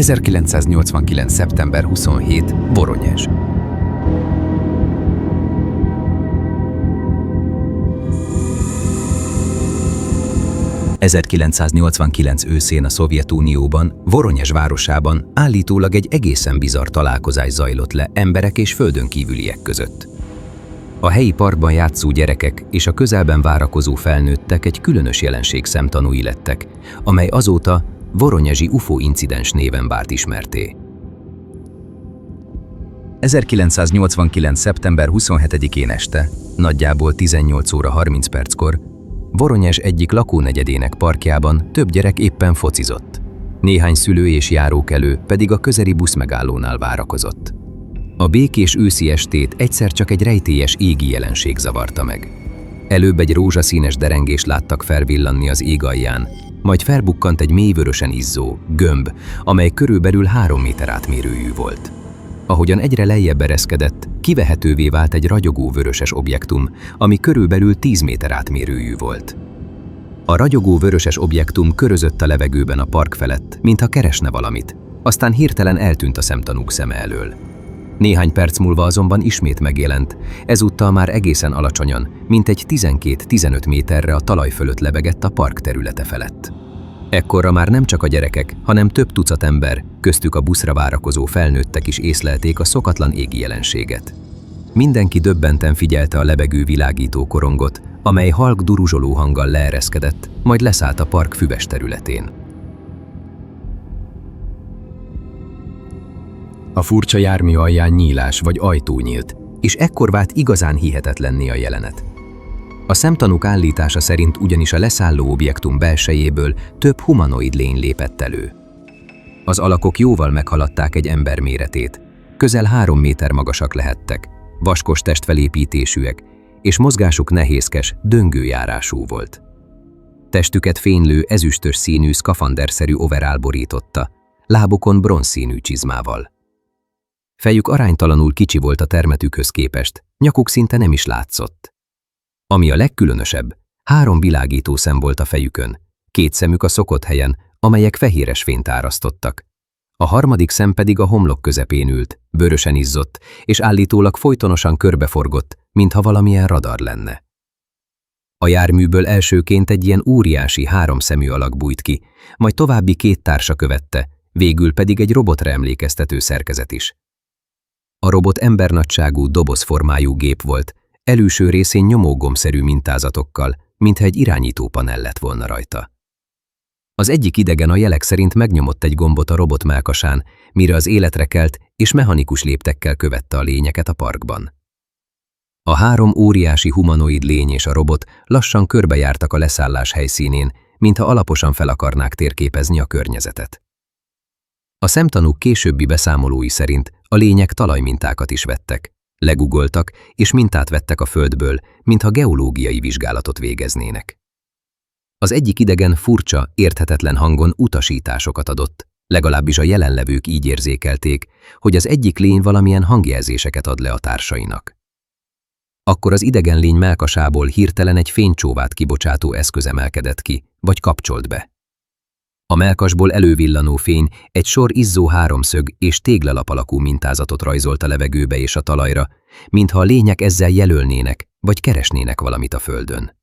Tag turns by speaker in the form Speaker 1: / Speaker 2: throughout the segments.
Speaker 1: 1989. szeptember 27. Voronyezs. ...1989 őszén a Szovjetunióban, Voronyezs városában állítólag egy egészen bizarr találkozás zajlott le emberek és földön kívüliek között. A helyi parkban játszó gyerekek és a közelben várakozó felnőttek egy különös jelenség szemtanúi lettek, amely azóta voronyezsi UFO incidens néven vált ismertté. 1989. szeptember 27-én este, nagyjából 18 óra 30 perckor, Voronyezs egyik lakónegyedének parkjában több gyerek éppen focizott. Néhány szülő és járókelő pedig a közeli buszmegállónál várakozott. A békés őszi estét egyszer csak egy rejtélyes égi jelenség zavarta meg. Előbb egy rózsaszínes derengést láttak felvillanni az ég alján, majd felbukkant egy mélyvörösen izzó gömb, amely körülbelül 3 méter átmérőjű volt. Ahogyan egyre lejjebb ereszkedett, kivehetővé vált egy ragyogó vöröses objektum, ami körülbelül 10 méter átmérőjű volt. A ragyogó vöröses objektum körözött a levegőben a park felett, mintha keresne valamit, aztán hirtelen eltűnt a szemtanúk szeme elől. Néhány perc múlva azonban ismét megjelent, ezúttal már egészen alacsonyan, mintegy 12-15 méterre a talaj fölött lebegett a park területe felett. Ekkorra már nem csak a gyerekek, hanem több tucat ember, köztük a buszra várakozó felnőttek is észlelték a szokatlan égi jelenséget. Mindenki döbbenten figyelte a lebegő világító korongot, amely halk duruzsoló hanggal leereszkedett, majd leszállt a park füves területén. A furcsa jármű alján nyílás vagy ajtó nyílt, és ekkor vált igazán hihetetlenné a jelenet. A szemtanúk állítása szerint ugyanis a leszálló objektum belsejéből több humanoid lény lépett elő. Az alakok jóval meghaladták egy ember méretét, közel 3 méter magasak lehettek, vaskos testfelépítésűek, és mozgásuk nehézkes, döngőjárású volt. Testüket fénylő, ezüstös színű, szkafanderszerű overall borította, lábukon bronzszínű csizmával. Fejük aránytalanul kicsi volt a termetükhöz képest, nyakuk szinte nem is látszott. Ami a legkülönösebb, 3 világító szem volt a fejükön, 2 szemük a szokott helyen, amelyek fehéres fényt árasztottak. A harmadik szem pedig a homlok közepén ült, vörösen izzott, és állítólag folytonosan körbeforgott, mintha valamilyen radar lenne. A járműből elsőként egy ilyen óriási 3 szemű alak bújt ki, majd további 2 társa követte, végül pedig egy robotra emlékeztető szerkezet is. A robot embernagyságú, dobozformájú gép volt, előső részén nyomógombszerű mintázatokkal, mintha egy irányítópanel lett volna rajta. Az egyik idegen a jelek szerint megnyomott egy gombot a robot mellkasán, mire az életre kelt, és mechanikus léptekkel követte a lényeket a parkban. A 3 óriási humanoid lény és a robot lassan körbejártak a leszállás helyszínén, mintha alaposan fel akarnák térképezni a környezetet. A szemtanúk későbbi beszámolói szerint a lények talajmintákat is vettek, legugoltak és mintát vettek a földből, mintha geológiai vizsgálatot végeznének. Az egyik idegen furcsa, érthetetlen hangon utasításokat adott, legalábbis a jelenlevők így érzékelték, hogy az egyik lény valamilyen hangjelzéseket ad le a társainak. Akkor az idegen lény mellkasából hirtelen egy fénycsóvát kibocsátó eszköz emelkedett ki, vagy kapcsolt be. A mellkasból elővillanó fény egy sor izzó háromszög és téglalap alakú mintázatot rajzolt a levegőbe és a talajra, mintha a lények ezzel jelölnének, vagy keresnének valamit a földön.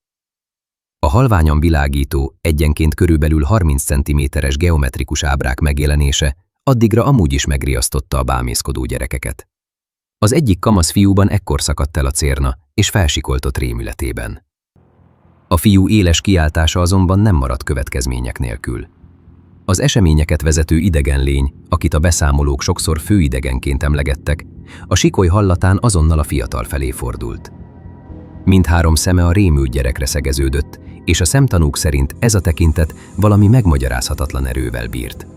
Speaker 1: A halványan világító, egyenként körülbelül 30 cm-es geometrikus ábrák megjelenése addigra amúgy is megriasztotta a bámészkodó gyerekeket. Az egyik kamasz fiúban ekkor szakadt el a cérna, és felsikoltott rémületében. A fiú éles kiáltása azonban nem maradt következmények nélkül. Az eseményeket vezető idegen lény, akit a beszámolók sokszor főidegenként emlegettek, a sikoly hallatán azonnal a fiatal felé fordult. Mindhárom szeme a rémült gyerekre szegeződött, és a szemtanúk szerint ez a tekintet valami megmagyarázhatatlan erővel bírt.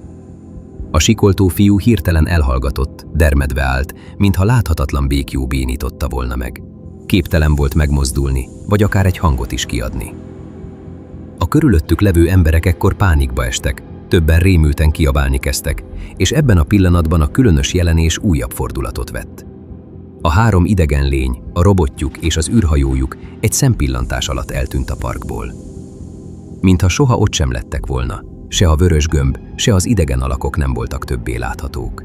Speaker 1: A sikoltó fiú hirtelen elhallgatott, dermedve állt, mintha láthatatlan béklyó bénította volna meg. Képtelen volt megmozdulni, vagy akár egy hangot is kiadni. A körülöttük levő emberek ekkor pánikba estek, többen rémülten kiabálni kezdtek, és ebben a pillanatban a különös jelenés újabb fordulatot vett. A 3 idegen lény, a robotjuk és az űrhajójuk egy szempillantás alatt eltűnt a parkból. Mintha soha ott sem lettek volna, se a vörös gömb, se az idegen alakok nem voltak többé láthatók.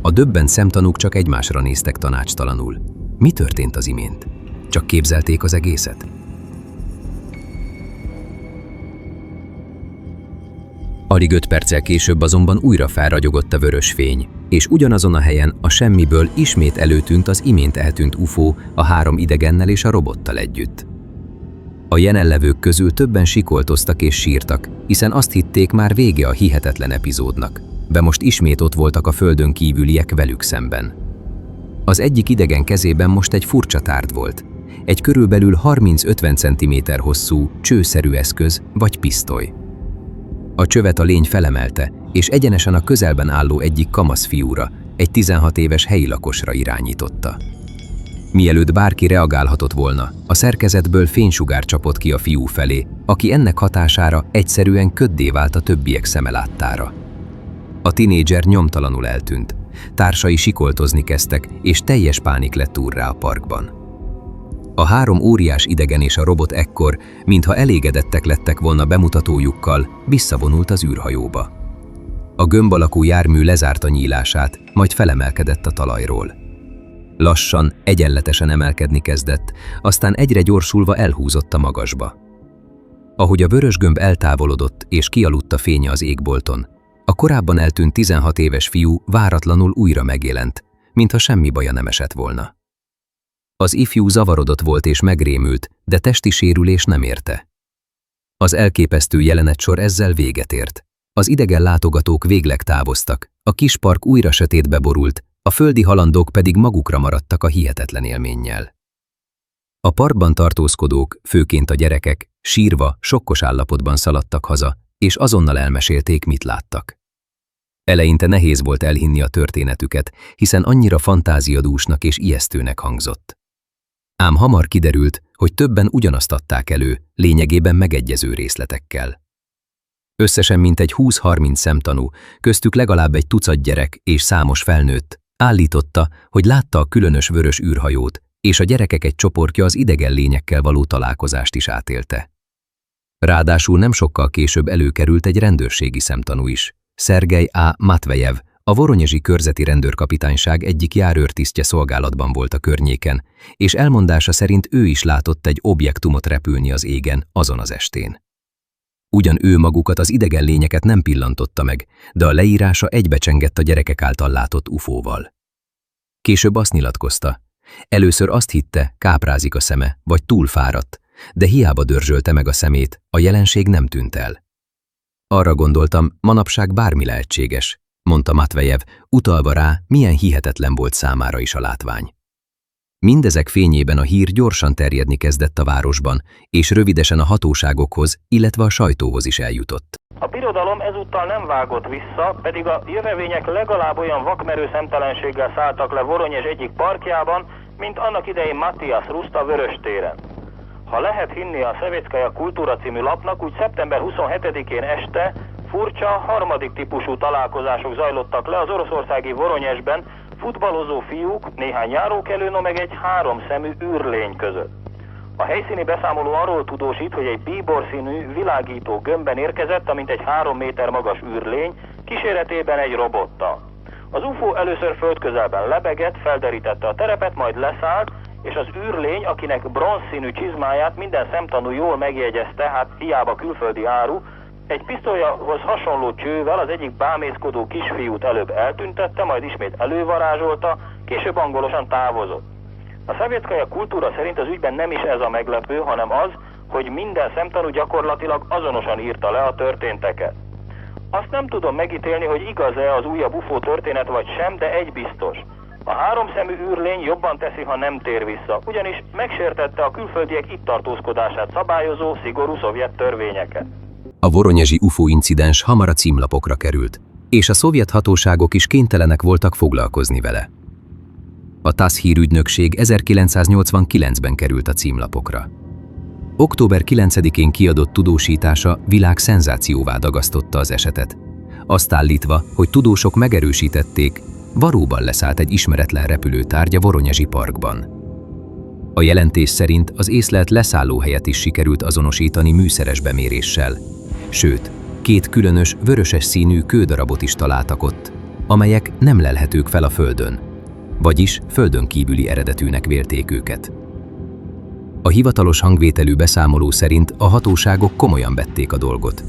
Speaker 1: A döbbent szemtanúk csak egymásra néztek tanácstalanul. Mi történt az imént? Csak képzelték az egészet? Alig 5 perccel később azonban újra felragyogott a vörös fény, és ugyanazon a helyen a semmiből ismét előtűnt az imént eltűnt UFO a 3 idegennel és a robottal együtt. A jelenlevők közül többen sikoltoztak és sírtak, hiszen azt hitték, már vége a hihetetlen epizódnak, de most ismét ott voltak a földön kívüliek velük szemben. Az egyik idegen kezében most egy furcsa tárgy volt, egy körülbelül 30-50 cm hosszú, csőszerű eszköz vagy pisztoly. A csövet a lény felemelte, és egyenesen a közelben álló egyik kamasz fiúra, egy 16 éves helyi lakosra irányította. Mielőtt bárki reagálhatott volna, a szerkezetből fénysugár csapott ki a fiú felé, aki ennek hatására egyszerűen köddé vált a többiek szeme láttára. A tinédzser nyomtalanul eltűnt, társai sikoltozni kezdtek, és teljes pánik lett úrrá a parkban. A 3 óriás idegen és a robot ekkor, mintha elégedettek lettek volna bemutatójukkal, visszavonult az űrhajóba. A gömb alakú jármű lezárta nyílását, majd felemelkedett a talajról. Lassan, egyenletesen emelkedni kezdett, aztán egyre gyorsulva elhúzott a magasba. Ahogy a vörös gömb eltávolodott és kialudt a fénye az égbolton, a korábban eltűnt 16 éves fiú váratlanul újra megjelent, mintha semmi baja nem esett volna. Az ifjú zavarodott volt és megrémült, de testi sérülés nem érte. Az elképesztő jelenetsor ezzel véget ért. Az idegen látogatók végleg távoztak, a kis park újra sötétbe borult, a földi halandók pedig magukra maradtak a hihetetlen élménnyel. A parkban tartózkodók, főként a gyerekek, sírva, sokkos állapotban szaladtak haza, és azonnal elmesélték, mit láttak. Eleinte nehéz volt elhinni a történetüket, hiszen annyira fantáziadúsnak és ijesztőnek hangzott. Ám hamar kiderült, hogy többen ugyanazt adták elő, lényegében megegyező részletekkel. Összesen mintegy 20-30 szemtanú, köztük legalább egy tucat gyerek és számos felnőtt, állította, hogy látta a különös vörös űrhajót, és a gyerekek egy csoportja az idegen lényekkel való találkozást is átélte. Ráadásul nem sokkal később előkerült egy rendőrségi szemtanú is. Szergej A. Matvejev, a Voronyezsi körzeti rendőrkapitányság egyik járőrtisztje szolgálatban volt a környéken, és elmondása szerint ő is látott egy objektumot repülni az égen azon az estén. Ugyan ő magukat, az idegen lényeket nem pillantotta meg, de a leírása egybecsengett a gyerekek által látott UFO-val. Később azt nyilatkozta. Először azt hitte, káprázik a szeme, vagy túl fáradt, de hiába dörzsölte meg a szemét, a jelenség nem tűnt el. Arra gondoltam, manapság bármi lehetséges, mondta Matvejev, utalva rá, milyen hihetetlen volt számára is a látvány. Mindezek fényében a hír gyorsan terjedni kezdett a városban, és rövidesen a hatóságokhoz, illetve a sajtóhoz is eljutott.
Speaker 2: A birodalom ezúttal nem vágott vissza, pedig a jövevények legalább olyan vakmerő szemtelenséggel szálltak le Voronyezs egyik parkjában, mint annak idején Matthias Rust a Vöröstéren. Ha lehet hinni a Szeveckaja Kultúra című lapnak, úgy szeptember 27-én este furcsa, harmadik típusú találkozások zajlottak le az oroszországi Voronyezsben futballozó fiúk, néhány járókelőn, meg egy 3 szemű űrlény között. A helyszíni beszámoló arról tudósít, hogy egy bíbor színű, világító gömbben érkezett, amint egy 3 méter magas űrlény, kíséretében egy robottal. Az UFO először földközelben lebegett, felderítette a terepet, majd leszállt, és az űrlény, akinek bronzszínű csizmáját minden szemtanú jól megjegyezte, hát hiába külföldi áru, egy pisztolyhoz hasonló csővel az egyik bámészkodó kisfiút előbb eltüntette, majd ismét elővarázsolta, később angolosan távozott. A Szeveckaja Kultúra szerint az ügyben nem is ez a meglepő, hanem az, hogy minden szemtanú gyakorlatilag azonosan írta le a történteket. Azt nem tudom megítélni, hogy igaz-e az újabb UFO történet vagy sem, de egy biztos. A 3 szemű űrlény jobban teszi, ha nem tér vissza, ugyanis megsértette a külföldiek itt tartózkodását szabályozó, szigorú szovjet törvényeket.
Speaker 1: A voronyezsi UFO incidens hamar a címlapokra került, és a szovjet hatóságok is kénytelenek voltak foglalkozni vele. A TASZ hírügynökség 1989-ben került a címlapokra. Október 9-én kiadott tudósítása világ szenzációvá dagasztotta az esetet, azt állítva, hogy tudósok megerősítették, valóban leszállt egy ismeretlen repülőtárgy a Voronyezsi parkban. A jelentés szerint az észlelt leszállóhelyet is sikerült azonosítani műszeres beméréssel, sőt, 2 különös, vöröses színű kődarabot is találtak ott, amelyek nem lelhetők fel a földön, vagyis földön kívüli eredetűnek vélték őket. A hivatalos hangvételű beszámoló szerint a hatóságok komolyan vették a dolgot.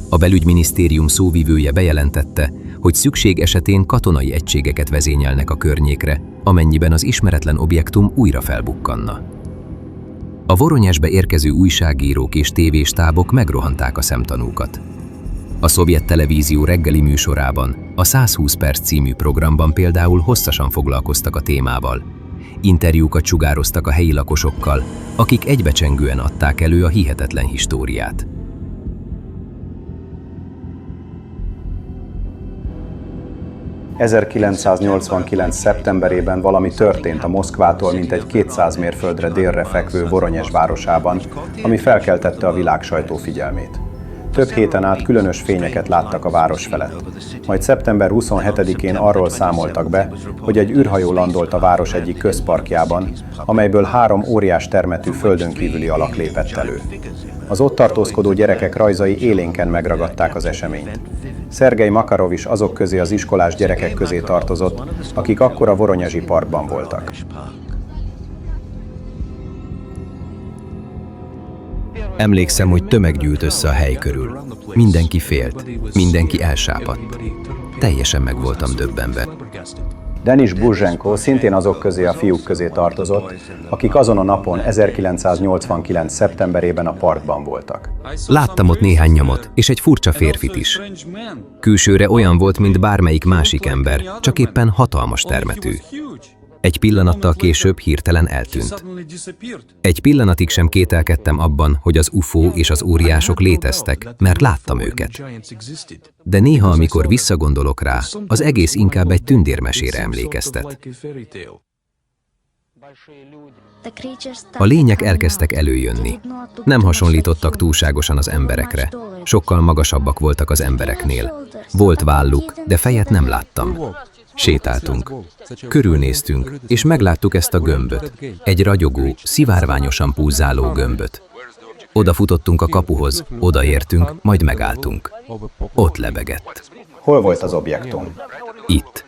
Speaker 1: A belügyminisztérium szóvivője bejelentette, hogy szükség esetén katonai egységeket vezényelnek a környékre, amennyiben az ismeretlen objektum újra felbukkanna. A Voronyezsbe érkező újságírók és tévéstábok megrohanták a szemtanúkat. A szovjet televízió reggeli műsorában, a 120 perc című programban például hosszasan foglalkoztak a témával. Interjúkat sugároztak a helyi lakosokkal, akik egybecsengően adták elő a hihetetlen históriát.
Speaker 3: ...1989. szeptemberében valami történt a Moszkvától mintegy 200 mérföldre délre fekvő Voronyezs városában, ami felkeltette a világ sajtó figyelmét. Több héten át különös fényeket láttak a város felett. Majd szeptember 27-én arról számoltak be, hogy egy űrhajó landolt a város egyik közparkjában, amelyből 3 óriás termetű földön kívüli alak lépett elő. Az ott tartózkodó gyerekek rajzai élénken megragadták az eseményt. Szergej Makarov is azok közé az iskolás gyerekek közé tartozott, akik akkor a Voronyezsi parkban voltak.
Speaker 1: Emlékszem, hogy tömeg gyűlt össze a hely körül. Mindenki félt, mindenki elsápadt. Teljesen meg voltam döbbenve.
Speaker 3: Denis Buzsenko szintén azok közé a fiúk közé tartozott, akik azon a napon 1989. szeptemberében a parkban voltak.
Speaker 1: Láttam ott néhány nyomot, és egy furcsa férfit is. Külsőre olyan volt, mint bármelyik másik ember, csak éppen hatalmas termetű. Egy pillanattal később hirtelen eltűnt. Egy pillanatig sem kételkedtem abban, hogy az UFO és az óriások léteztek, mert láttam őket. De néha, amikor visszagondolok rá, az egész inkább egy tündérmesére emlékeztet. A lények elkezdtek előjönni. Nem hasonlítottak túlságosan az emberekre. Sokkal magasabbak voltak az embereknél. Volt válluk, de fejet nem láttam. Sétáltunk. Körülnéztünk, és megláttuk ezt a gömböt. Egy ragyogó, szivárványosan pulzáló gömböt. Odafutottunk a kapuhoz, odaértünk, majd megálltunk. Ott lebegett.
Speaker 3: Hol volt az objektum?
Speaker 1: Itt.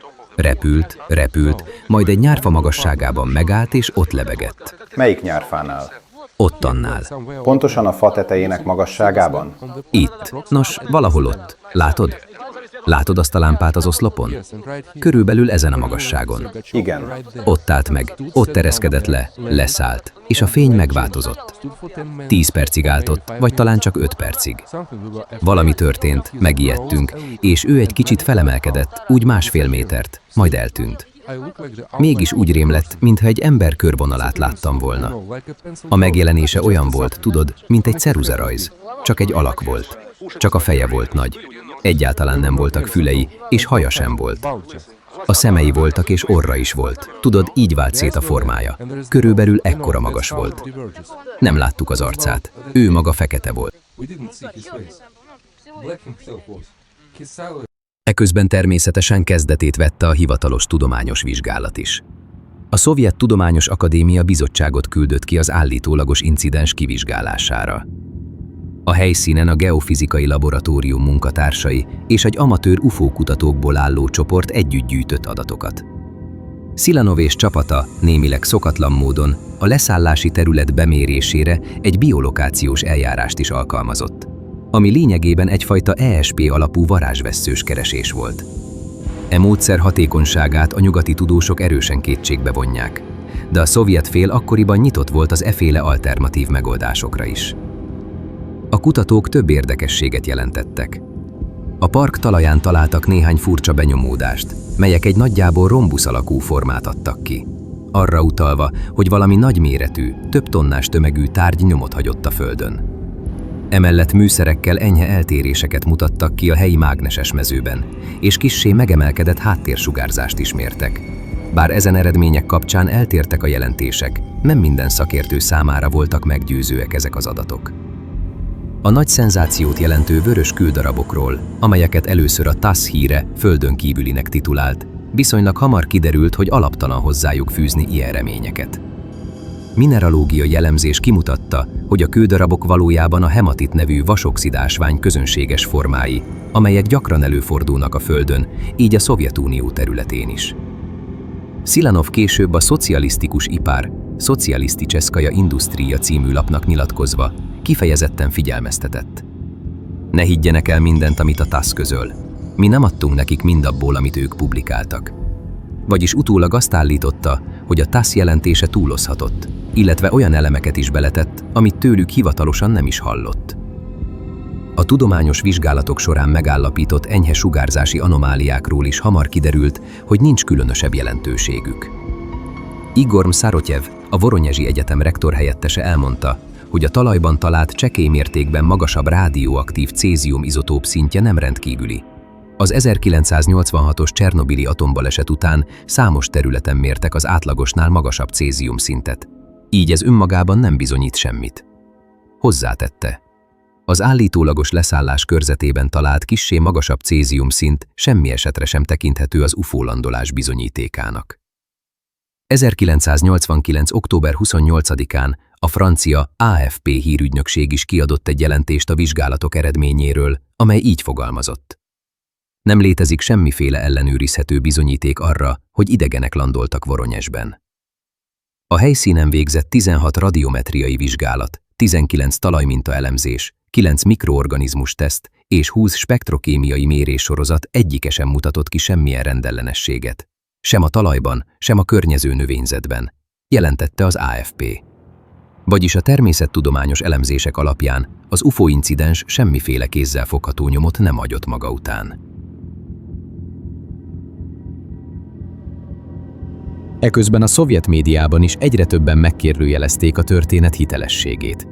Speaker 1: Repült, majd egy nyárfa magasságában megállt, és ott lebegett.
Speaker 3: Melyik nyárfánál?
Speaker 1: Ott annál.
Speaker 3: Pontosan a fa tetejének magasságában?
Speaker 1: Itt. Nos, valahol ott. Látod? Látod azt a lámpát az oszlopon? Körülbelül ezen a magasságon.
Speaker 3: Igen.
Speaker 1: Ott állt meg, ott ereszkedett le, leszállt, és a fény megváltozott. 10 percig állt ott, vagy talán csak 5 percig. Valami történt, megijedtünk, és ő egy kicsit felemelkedett, úgy 1,5 métert, majd eltűnt. Mégis úgy rém lett, mintha egy ember körvonalát láttam volna. A megjelenése olyan volt, tudod, mint egy ceruzarajz. Csak egy alak volt. Csak a feje volt nagy. Egyáltalán nem voltak fülei, és haja sem volt. A szemei voltak, és orra is volt. Tudod, így vált szét a formája. Körülbelül ekkora magas volt. Nem láttuk az arcát. Ő maga fekete volt. Eközben természetesen kezdetét vette a hivatalos tudományos vizsgálat is. A Szovjet Tudományos Akadémia bizottságot küldött ki az állítólagos incidens kivizsgálására. A helyszínen a geofizikai laboratórium munkatársai és egy amatőr UFO kutatókból álló csoport együtt gyűjtött adatokat. Szilanov és csapata némileg szokatlan módon a leszállási terület bemérésére egy biolokációs eljárást is alkalmazott, ami lényegében egyfajta ESP alapú varázsvesszős keresés volt. E módszer hatékonyságát a nyugati tudósok erősen kétségbe vonják, de a szovjet fél akkoriban nyitott volt az efféle alternatív megoldásokra is. A kutatók több érdekességet jelentettek. A park talaján találtak néhány furcsa benyomódást, melyek egy nagyjából rombusz alakú formát adtak ki, arra utalva, hogy valami nagyméretű, több tonnás tömegű tárgy nyomot hagyott a földön. Emellett műszerekkel enyhe eltéréseket mutattak ki a helyi mágneses mezőben, és kissé megemelkedett háttérsugárzást is mértek. Bár ezen eredmények kapcsán eltértek a jelentések, nem minden szakértő számára voltak meggyőzőek ezek az adatok. A nagy szenzációt jelentő vörös kődarabokról, amelyeket először a TASS híre földön kívülinek titulált, viszonylag hamar kiderült, hogy alaptalan hozzájuk fűzni ilyen reményeket. Mineralógiai elemzés kimutatta, hogy a kődarabok valójában a hematit nevű vasoxidásvány közönséges formái, amelyek gyakran előfordulnak a Földön, így a Szovjetunió területén is. Szilanov később a Szocialisztikus ipar, Szocialiszticseszkaja Indusztrija című lapnak nyilatkozva kifejezetten figyelmeztetett. Ne higgyenek el mindent, amit a TASZ közöl. Mi nem adtunk nekik mindabból, amit ők publikáltak. Vagyis utólag azt állította, hogy a TASZ jelentése túlozhatott, illetve olyan elemeket is beletett, amit tőlük hivatalosan nem is hallott. A tudományos vizsgálatok során megállapított enyhe sugárzási anomáliákról is hamar kiderült, hogy nincs különösebb jelentőségük. Igor Mszarotyev, a Voronyezsi Egyetem rektorhelyettese elmondta, hogy a talajban talált csekély mértékben magasabb rádióaktív cézium izotóp szintje nem rendkívüli. Az 1986-os Csernobili atombaleset után számos területen mértek az átlagosnál magasabb cézium szintet. Így ez önmagában nem bizonyít semmit. Hozzátette. Az állítólagos leszállás körzetében talált kissé magasabb cézium szint semmi esetre sem tekinthető az UFO landolás bizonyítékának. 1989. október 28-án a francia AFP hírügynökség is kiadott egy jelentést a vizsgálatok eredményéről, amely így fogalmazott. Nem létezik semmiféle ellenőrizhető bizonyíték arra, hogy idegenek landoltak Voronyezsben. A helyszínen végzett 16 radiometriai vizsgálat, 19 talajminta elemzés, 9 mikroorganizmus teszt és 20 spektrokémiai méréssorozat egyike sem mutatott ki semmilyen rendellenességet. Sem a talajban, sem a környező növényzetben, jelentette az AFP. Vagyis a természettudományos elemzések alapján az UFO-incidens semmiféle kézzel fogható nyomot nem hagyott maga után. Eközben a szovjet médiában is egyre többen megkérdőjelezték a történet hitelességét.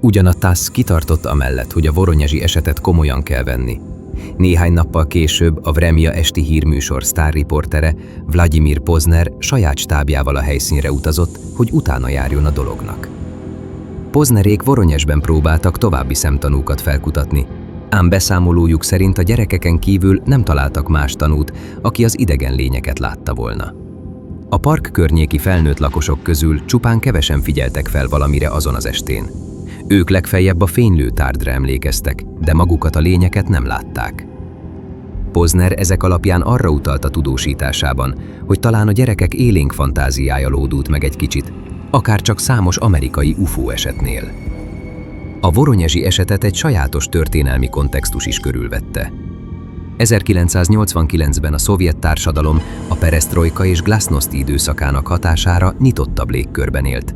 Speaker 1: Ugyan a TASZ kitartott amellett, hogy a voronyezsi esetet komolyan kell venni. Néhány nappal később a Vremja esti hírműsor sztárriportere Vladimir Pozner saját stábjával a helyszínre utazott, hogy utána járjon a dolognak. Poznerék Voronyezsben próbáltak további szemtanúkat felkutatni, ám beszámolójuk szerint a gyerekeken kívül nem találtak más tanút, aki az idegen lényeket látta volna. A park környéki felnőtt lakosok közül csupán kevesen figyeltek fel valamire azon az estén. Ők legfeljebb a fénylő tárgyra emlékeztek, de magukat a lényeket nem látták. Pozner ezek alapján arra utalt a tudósításában, hogy talán a gyerekek élénk fantáziája lódult meg egy kicsit, akár csak számos amerikai UFO esetnél. A voronyezsi esetet egy sajátos történelmi kontextus is körülvette. 1989-ben a szovjet társadalom a peresztrojka és glasznosti időszakának hatására nyitottabb légkörben élt.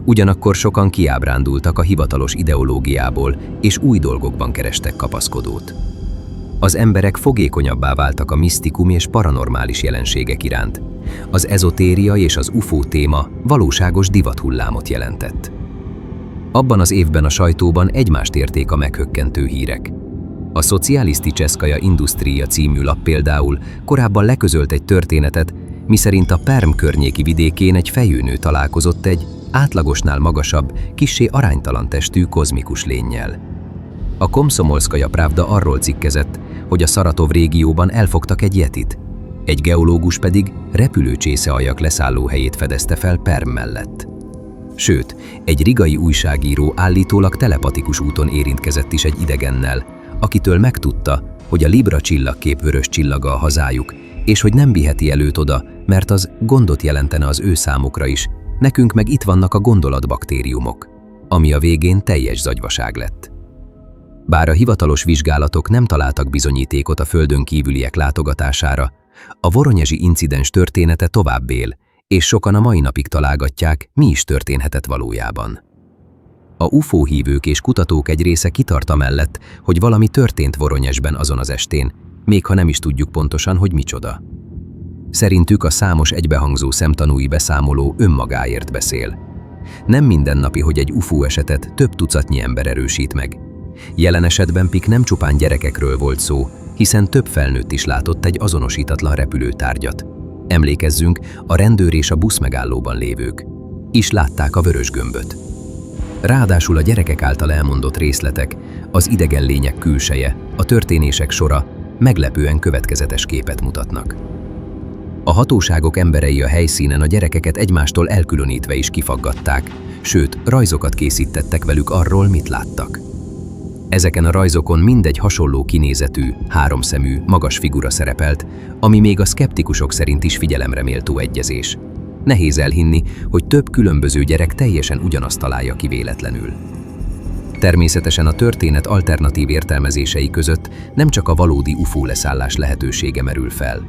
Speaker 1: Ugyanakkor sokan kiábrándultak a hivatalos ideológiából, és új dolgokban kerestek kapaszkodót. Az emberek fogékonyabbá váltak a misztikum és paranormális jelenségek iránt. Az ezotéria és az UFO téma valóságos divathullámot jelentett. Abban az évben a sajtóban egymást érték a meghökkentő hírek. A Szocialiszticseszkaja Indusztrija című lap például korábban leközölt egy történetet, miszerint a Perm környéki vidékén egy fejőnő találkozott egy átlagosnál magasabb, kissé aránytalan testű kozmikus lénnyel. A Komszomolszkaja Pravda arról cikkezett, hogy a Szaratov régióban elfogtak egy yetit, egy geológus pedig repülőcsészealjak leszállóhelyét fedezte fel Perm mellett. Sőt, egy rigai újságíró állítólag telepatikus úton érintkezett is egy idegennel, akitől megtudta, hogy a Libra csillagkép vörös csillaga a hazájuk, és hogy nem viheti el őt oda, mert az gondot jelentene az ő számukra is, nekünk meg itt vannak a gondolatbaktériumok, ami a végén teljes zagyvaság lett. Bár a hivatalos vizsgálatok nem találtak bizonyítékot a földön kívüliek látogatására, a voronyezsi incidens története tovább él, és sokan a mai napig találgatják, mi is történhetett valójában. A UFO hívők és kutatók egy része kitart amellett, hogy valami történt Voronyezsben azon az estén, még ha nem is tudjuk pontosan, hogy micsoda. Szerintük a számos egybehangzó szemtanúi beszámoló önmagáért beszél. Nem mindennapi, hogy egy UFO esetet több tucatnyi ember erősít meg. Jelen esetben nem csupán gyerekekről volt szó, hiszen több felnőtt is látott egy azonosítatlan repülőtárgyat. Emlékezzünk, a rendőr és a buszmegállóban lévők is látták a vörös gömböt. Ráadásul a gyerekek által elmondott részletek, az idegen lények külseje, a történések sora meglepően következetes képet mutatnak. A hatóságok emberei a helyszínen a gyerekeket egymástól elkülönítve is kifaggatták, sőt, rajzokat készítettek velük arról, mit láttak. Ezeken a rajzokon mindegy hasonló kinézetű, háromszemű, magas figura szerepelt, ami még a szkeptikusok szerint is figyelemre méltó egyezés. Nehéz elhinni, hogy több különböző gyerek teljesen ugyanazt találja ki véletlenül. Természetesen a történet alternatív értelmezései között nem csak a valódi UFO leszállás lehetősége merül fel.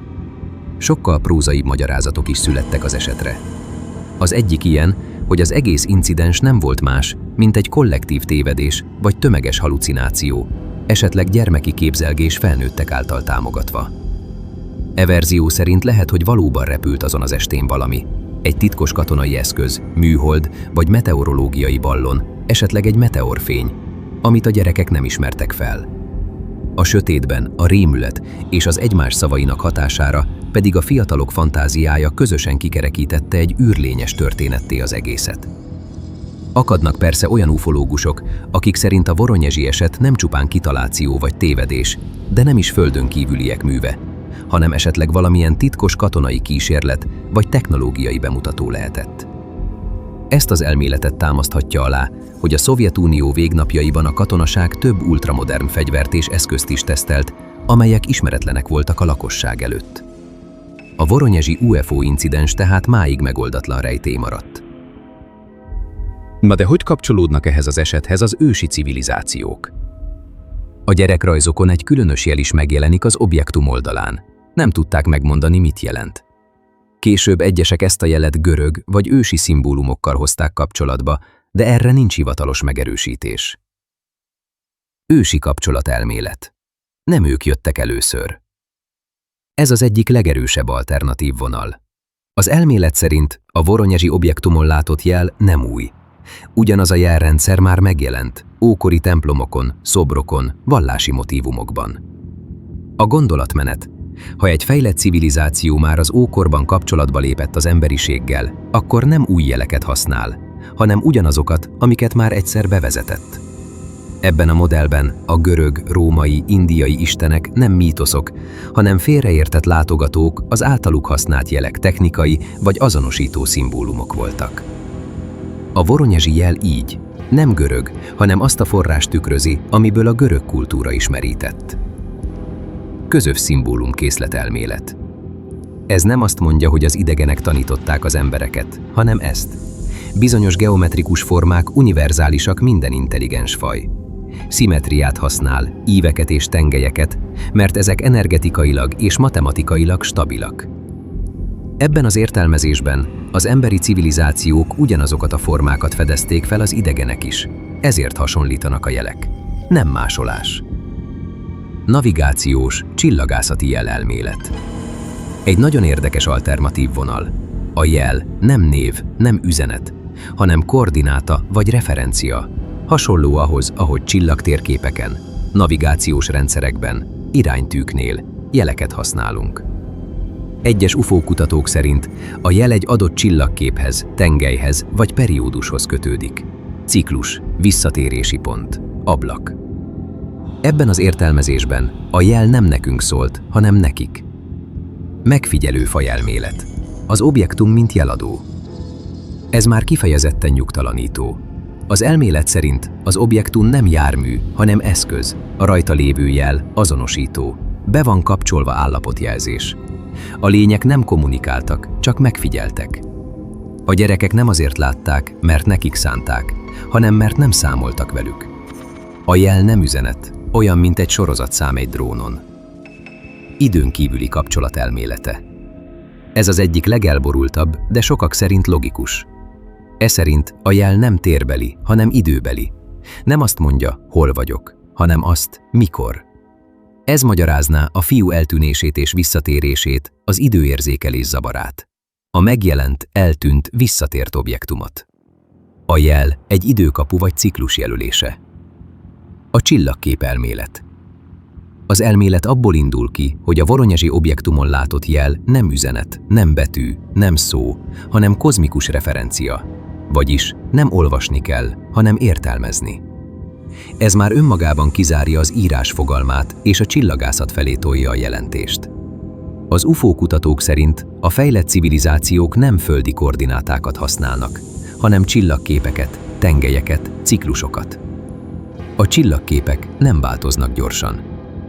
Speaker 1: Sokkal prózaibb magyarázatok is születtek az esetre. Az egyik ilyen, hogy az egész incidens nem volt más, mint egy kollektív tévedés vagy tömeges halucináció, esetleg gyermeki képzelgés felnőttek által támogatva. E verzió szerint lehet, hogy valóban repült azon az estén valami. Egy titkos katonai eszköz, műhold vagy meteorológiai ballon, esetleg egy meteorfény, amit a gyerekek nem ismertek fel. A sötétben a rémület és az egymás szavainak hatására pedig a fiatalok fantáziája közösen kikerekítette egy űrlényes történetté az egészet. Akadnak persze olyan ufológusok, akik szerint a voronyezsi eset nem csupán kitaláció vagy tévedés, de nem is földön kívüliek műve, hanem esetleg valamilyen titkos katonai kísérlet vagy technológiai bemutató lehetett. Ezt az elméletet támaszthatja alá, hogy a Szovjetunió végnapjaiban a katonaság több ultramodern fegyvert és eszközt is tesztelt, amelyek ismeretlenek voltak a lakosság előtt. A voronyezsi UFO incidens tehát máig megoldatlan rejtély maradt.
Speaker 4: Na de hogy kapcsolódnak ehhez az esethez az ősi civilizációk?
Speaker 1: A gyerekrajzokon egy különös jel is megjelenik az objektum oldalán. Nem tudták megmondani, mit jelent. Később egyesek ezt a jelet görög vagy ősi szimbólumokkal hozták kapcsolatba, de erre nincs hivatalos megerősítés. Ősi kapcsolatelmélet. Nem ők jöttek először. Ez az egyik legerősebb alternatív vonal. Az elmélet szerint a voronyezsi objektumon látott jel nem új. Ugyanaz a jelrendszer már megjelent, ókori templomokon, szobrokon, vallási motívumokban. A gondolatmenet: ha egy fejlett civilizáció már az ókorban kapcsolatba lépett az emberiséggel, akkor nem új jeleket használ, hanem ugyanazokat, amiket már egyszer bevezetett. Ebben a modellben a görög, római, indiai istenek nem mítoszok, hanem félreértett látogatók, az általuk használt jelek technikai vagy azonosító szimbólumok voltak. A voronyezsi jel így, nem görög, hanem azt a forrást tükrözi, amiből a görög kultúra is merített. Közös szimbólumkészletelmélet. Ez nem azt mondja, hogy az idegenek tanították az embereket, hanem ezt. Bizonyos geometrikus formák univerzálisak minden intelligens faj. Szimmetriát használ, íveket és tengelyeket, mert ezek energetikailag és matematikailag stabilak. Ebben az értelmezésben az emberi civilizációk ugyanazokat a formákat fedezték fel az idegenek is, ezért hasonlítanak a jelek. Nem másolás. Navigációs, csillagászati jelelmélet. Egy nagyon érdekes alternatív vonal. A jel nem név, nem üzenet, hanem koordináta vagy referencia, hasonló ahhoz, ahogy csillagtérképeken, navigációs rendszerekben, iránytűknél jeleket használunk. Egyes UFO kutatók szerint a jel egy adott csillagképhez, tengelyhez vagy periódushoz kötődik. Ciklus, visszatérési pont, ablak. Ebben az értelmezésben a jel nem nekünk szólt, hanem nekik. Megfigyelő fajelmélet. Az objektum mint jeladó. Ez már kifejezetten nyugtalanító. Az elmélet szerint az objektum nem jármű, hanem eszköz, a rajta lévő jel, azonosító, be van kapcsolva állapotjelzés. A lények nem kommunikáltak, csak megfigyeltek. A gyerekek nem azért látták, mert nekik szánták, hanem mert nem számoltak velük. A jel nem üzenet, olyan, mint egy sorozatszám egy drónon. Időn kívüli kapcsolat elmélete. Ez az egyik legelborultabb, de sokak szerint logikus. E szerint a jel nem térbeli, hanem időbeli. Nem azt mondja, hol vagyok, hanem azt, mikor. Ez magyarázná a fiú eltűnését és visszatérését, az időérzékelés zavarát. A megjelent, eltűnt, visszatért objektumot. A jel egy időkapu vagy ciklus jelölése. A csillagkép elmélet. Az elmélet abból indul ki, hogy a voronyezsi objektumon látott jel nem üzenet, nem betű, nem szó, hanem kozmikus referencia. Vagyis nem olvasni kell, hanem értelmezni. Ez már önmagában kizárja az írás fogalmát és a csillagászat felé tolja a jelentést. Az UFO kutatók szerint a fejlett civilizációk nem földi koordinátákat használnak, hanem csillagképeket, tengelyeket, ciklusokat. A csillagképek nem változnak gyorsan.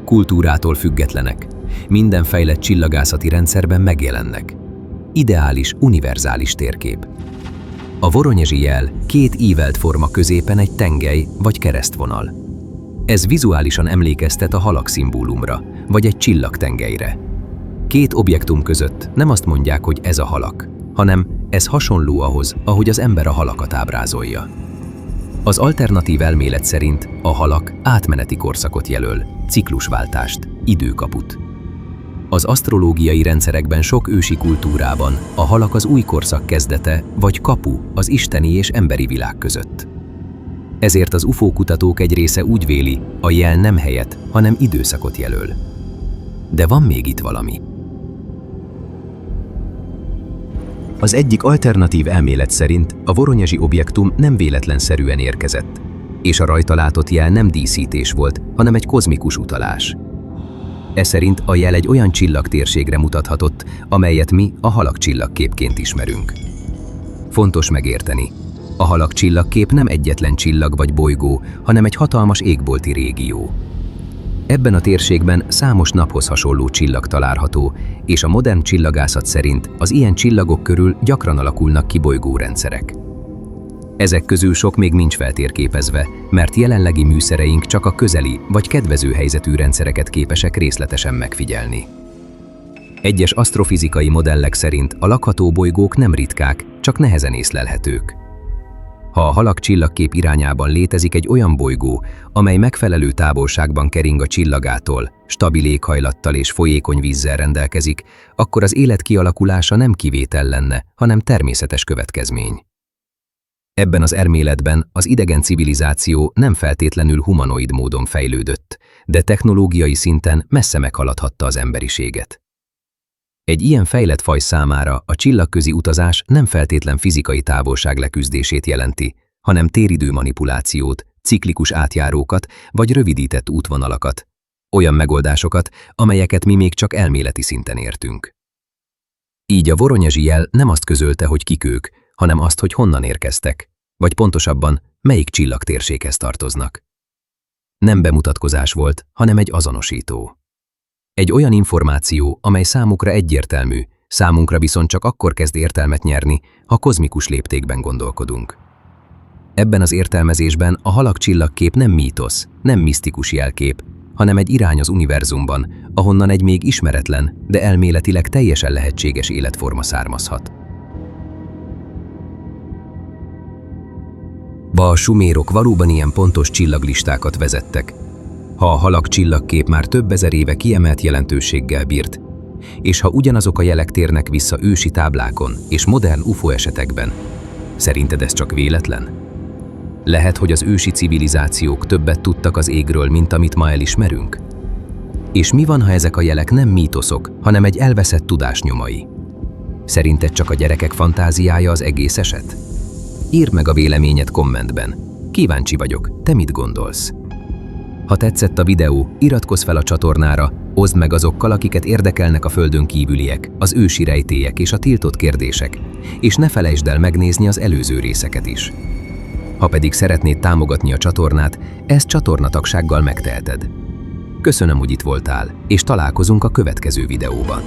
Speaker 1: Kultúrától függetlenek, minden fejlett csillagászati rendszerben megjelennek. Ideális, univerzális térkép. A voronyezsi jel két ívelt forma középen egy tengely vagy keresztvonal. Ez vizuálisan emlékeztet a halak szimbólumra, vagy egy csillagtengelyre. Két objektum között nem azt mondják, hogy ez a halak, hanem ez hasonló ahhoz, ahogy az ember a halakat ábrázolja. Az alternatív elmélet szerint a halak átmeneti korszakot jelöl, ciklusváltást, időkaput. Az asztrológiai rendszerekben sok ősi kultúrában a halak az új korszak kezdete vagy kapu az isteni és emberi világ között. Ezért az UFO kutatók egy része úgy véli, a jel nem helyet, hanem időszakot jelöl. De van még itt valami. Az egyik alternatív elmélet szerint a voronyezsi objektum nem véletlenszerűen érkezett, és a rajta látott jel nem díszítés volt, hanem egy kozmikus utalás. Ez szerint a jel egy olyan csillagtérségre mutathatott, amelyet mi a halak csillagképként ismerünk. Fontos megérteni, a halak csillagkép nem egyetlen csillag vagy bolygó, hanem egy hatalmas égbolti régió. Ebben a térségben számos naphoz hasonló csillag található, és a modern csillagászat szerint az ilyen csillagok körül gyakran alakulnak ki bolygórendszerek. Ezek közül sok még nincs feltérképezve, mert jelenlegi műszereink csak a közeli vagy kedvező helyzetű rendszereket képesek részletesen megfigyelni. Egyes asztrofizikai modellek szerint a lakható bolygók nem ritkák, csak nehezen észlelhetők. Ha a halak csillagkép irányában létezik egy olyan bolygó, amely megfelelő távolságban kering a csillagától, stabil éghajlattal és folyékony vízzel rendelkezik, akkor az élet kialakulása nem kivétel lenne, hanem természetes következmény. Ebben az elméletben az idegen civilizáció nem feltétlenül humanoid módon fejlődött, de technológiai szinten messze meghaladhatta az emberiséget. Egy ilyen fejlett faj számára a csillagközi utazás nem feltétlen fizikai távolság leküzdését jelenti, hanem téridő manipulációt, ciklikus átjárókat vagy rövidített útvonalakat, olyan megoldásokat, amelyeket mi még csak elméleti szinten értünk. Így a voronyezsi jel nem azt közölte, hogy kik ők, hanem azt, hogy honnan érkeztek, vagy pontosabban, melyik csillagtérséghez tartoznak. Nem bemutatkozás volt, hanem egy azonosító. Egy olyan információ, amely számukra egyértelmű, számunkra viszont csak akkor kezd értelmet nyerni, ha kozmikus léptékben gondolkodunk. Ebben az értelmezésben a halak csillagkép nem mítosz, nem misztikus jelkép, hanem egy irány az univerzumban, ahonnan egy még ismeretlen, de elméletileg teljesen lehetséges életforma származhat. A sumérok valóban ilyen pontos csillaglistákat vezettek. Ha a halak csillagkép már több ezer éve kiemelt jelentőséggel bírt, és ha ugyanazok a jelek térnek vissza ősi táblákon és modern UFO esetekben, szerinted ez csak véletlen? Lehet, hogy az ősi civilizációk többet tudtak az égről, mint amit ma elismerünk? És mi van, ha ezek a jelek nem mítoszok, hanem egy elveszett tudás nyomai? Szerinted csak a gyerekek fantáziája az egész eset? Írd meg a véleményed kommentben. Kíváncsi vagyok, te mit gondolsz? Ha tetszett a videó, iratkozz fel a csatornára, oszd meg azokkal, akiket érdekelnek a földön kívüliek, az ősi rejtélyek és a tiltott kérdések, és ne felejtsd el megnézni az előző részeket is. Ha pedig szeretnéd támogatni a csatornát, ezt csatornatagsággal megteheted. Köszönöm, hogy itt voltál, és találkozunk a következő videóban.